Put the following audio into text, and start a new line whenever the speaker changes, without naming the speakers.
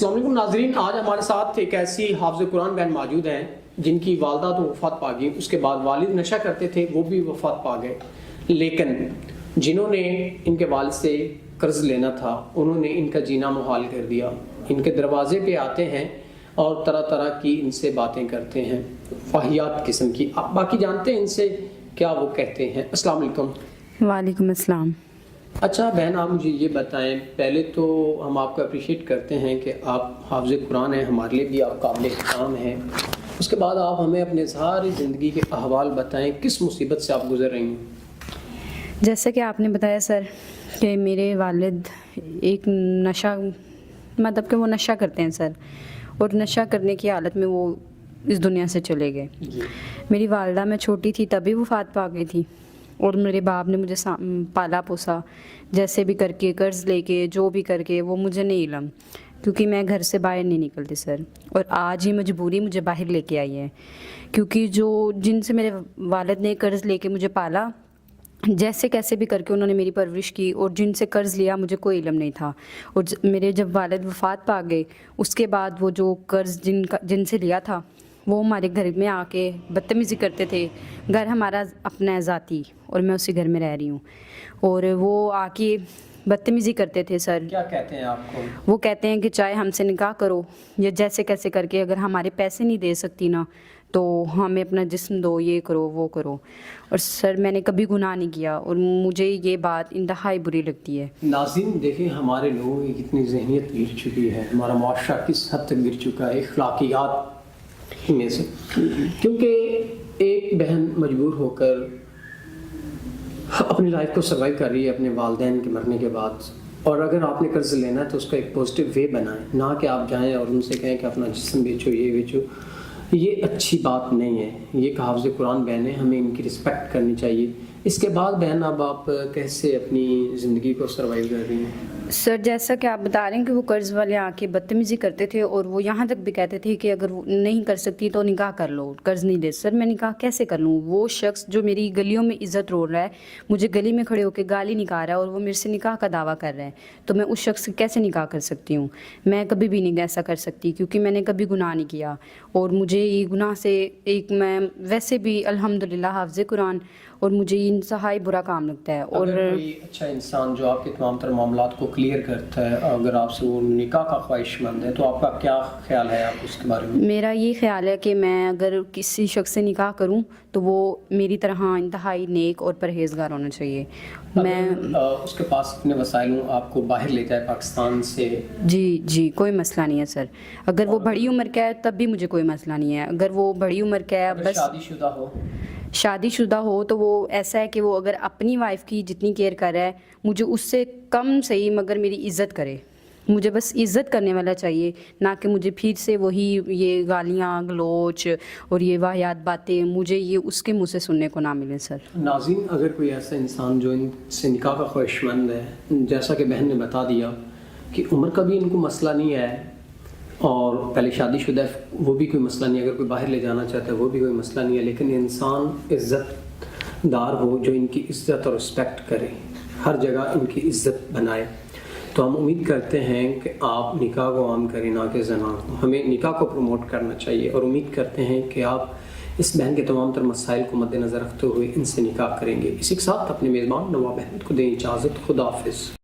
السلام علیکم ناظرین، آج ہمارے ساتھ ایک ایسی حافظ قرآن بہن موجود ہیں جن کی والدہ تو وفات پا گئی، اس کے بعد والد نشہ کرتے تھے، وہ بھی وفات پا گئے، لیکن جنہوں نے ان کے والد سے قرض لینا تھا انہوں نے ان کا جینا محال کر دیا۔ ان کے دروازے پہ آتے ہیں اور طرح طرح کی ان سے باتیں کرتے ہیں، واہیات قسم کی۔ آپ باقی جانتے ہیں ان سے کیا وہ کہتے ہیں۔ السلام علیکم۔
وعلیکم السلام۔
اچھا بہن، آپ مجھے یہ بتائیں، پہلے تو ہم آپ کو اپریشیٹ کرتے ہیں کہ آپ حافظ قرآن ہیں، ہمارے لیے بھی آپ قابل احترام ہیں۔ اس کے بعد آپ ہمیں اپنے ساری زندگی کے احوال بتائیں، کس مصیبت سے آپ گزر رہی ہیں؟
جیسا کہ آپ نے بتایا سر کہ میرے والد ایک نشہ مطلب کہ وہ نشہ کرتے ہیں سر، اور نشہ کرنے کی حالت میں وہ اس دنیا سے چلے گئے۔ میری والدہ میں چھوٹی تھی تبھی وفات پا گئی تھی، اور میرے باپ نے مجھے پالا پوسا، جیسے بھی کر کے قرض لے کے جو بھی کر کے، وہ مجھے نہیں علم، کیونکہ میں گھر سے باہر نہیں نکلتی سر، اور آج ہی مجبوری مجھے باہر لے کے آئی ہے، کیونکہ جن سے میرے والد نے قرض لے کے مجھے پالا، جیسے کیسے بھی کر کے انہوں نے میری پرورش کی، اور جن سے قرض لیا مجھے کوئی علم نہیں تھا، اور میرے جب والد وفات پا گئے اس کے بعد وہ جو قرض جن سے لیا تھا وہ ہمارے گھر میں آ کے بدتمیزی کرتے تھے۔ گھر ہمارا اپنا ہے ذاتی، اور میں اسی گھر میں رہ رہی ہوں، اور وہ آ کے بدتمیزی کرتے تھے سر۔
کیا کہتے ہیں آپ کو؟
وہ کہتے ہیں کہ چاہے ہم سے نکاح کرو یا جیسے کیسے کر کے، اگر ہمارے پیسے نہیں دے سکتی نا تو ہمیں اپنا جسم دو، یہ کرو وہ کرو۔ اور سر میں نے کبھی گناہ نہیں کیا، اور مجھے یہ بات انتہائی بری لگتی ہے۔
ناظرین دیکھیں، ہمارے لوگوں کی کتنی ذہنیت گر چکی ہے، ہمارا معاشرہ کس حد تک گر چکا ہے اخلاقیات میں سے، کیونکہ ایک بہن مجبور ہو کر اپنی لائف کو سروائیو کر رہی ہے اپنے والدین کے مرنے کے بعد، اور اگر آپ نے قرض لینا ہے تو اس کا ایک پازیٹیو وے بنائیں، نہ کہ آپ جائیں اور ان سے کہیں کہ اپنا جسم بیچو، یہ بیچو۔ یہ اچھی بات نہیں ہے۔ یہ حافظ قرآن بہن ہے، ہمیں ان کی رسپیکٹ کرنی چاہیے۔ اس کے بعد بہن اب آپ کیسے اپنی زندگی کو سروائیو کر رہی ہیں؟
سر جیسا کہ آپ بتا رہے ہیں کہ وہ قرض والے آ کے بدتمیزی کرتے تھے، اور وہ یہاں تک بھی کہتے تھے کہ اگر وہ نہیں کر سکتی تو نکاح کر لو، قرض نہیں دے۔ سر میں نکاح کیسے کر لوں؟ وہ شخص جو میری گلیوں میں عزت روڑ رہا ہے، مجھے گلی میں کھڑے ہو کے گالی نکال رہا ہے، اور وہ میرے سے نکاح کا دعویٰ کر رہا ہے، تو میں اس شخص سے کیسے نکاح کر سکتی ہوں؟ میں کبھی بھی نہیں ایسا کر سکتی، کیونکہ میں نے کبھی گناہ نہیں کیا، اور مجھے یہ گناہ سے میں ویسے بھی الحمدللہ حافظ قرآن، اور مجھے یہ انتہائی برا کام لگتا ہے۔ اور
اگر کوئی اچھا انسان جو آپ کے تمام تر معاملات کو کلیئر کرتا ہے، اگر آپ سے وہ نکاح کا خواہش مند ہے، تو آپ کا کیا خیال ہے آپ اس کے بارے میں؟
میرا یہ خیال ہے کہ میں اگر کسی شخص سے نکاح کروں تو وہ میری طرح انتہائی نیک اور پرہیزگار ہونا چاہیے۔ میں
اس کے پاس اتنے وسائل ہوں، آپ کو باہر لے جائے پاکستان سے؟
جی کوئی مسئلہ نہیں ہے سر۔ اگر وہ بڑی عمر کا ہے تب بھی مجھے کوئی مسئلہ نہیں ہے۔ اگر وہ بڑی عمر کا ہے، بس شادی شدہ ہو تو وہ ایسا ہے کہ وہ اگر اپنی وائف کی جتنی کیئر کر رہا ہے، مجھے اس سے کم صحیح مگر میری عزت کرے۔ مجھے بس عزت کرنے والا چاہیے، نہ کہ مجھے پھر سے وہی یہ گالیاں گلوچ اور یہ واہیات باتیں مجھے یہ اس کے منہ سے سننے کو نہ ملے سر۔
ناظرین، اگر کوئی ایسا انسان جو ان سے نکاح کا خواہش مند ہے، جیسا کہ بہن نے بتا دیا کہ عمر کا بھی ان کو مسئلہ نہیں ہے، اور پہلے شادی شدہ ہے وہ بھی کوئی مسئلہ نہیں، اگر کوئی باہر لے جانا چاہتا ہے وہ بھی کوئی مسئلہ نہیں ہے، لیکن انسان عزت دار ہو جو ان کی عزت اور رسپیکٹ کرے، ہر جگہ ان کی عزت بنائے، تو ہم امید کرتے ہیں کہ آپ نکاح کو عام کریں، نہ کہ زنا کو۔ ہمیں نکاح کو پروموٹ کرنا چاہیے، اور امید کرتے ہیں کہ آپ اس بہن کے تمام تر مسائل کو مد نظر رکھتے ہوئے ان سے نکاح کریں گے۔ اسی کے ساتھ اپنے میزبان نواب احمد کو دیں اجازت۔ خدا حافظ۔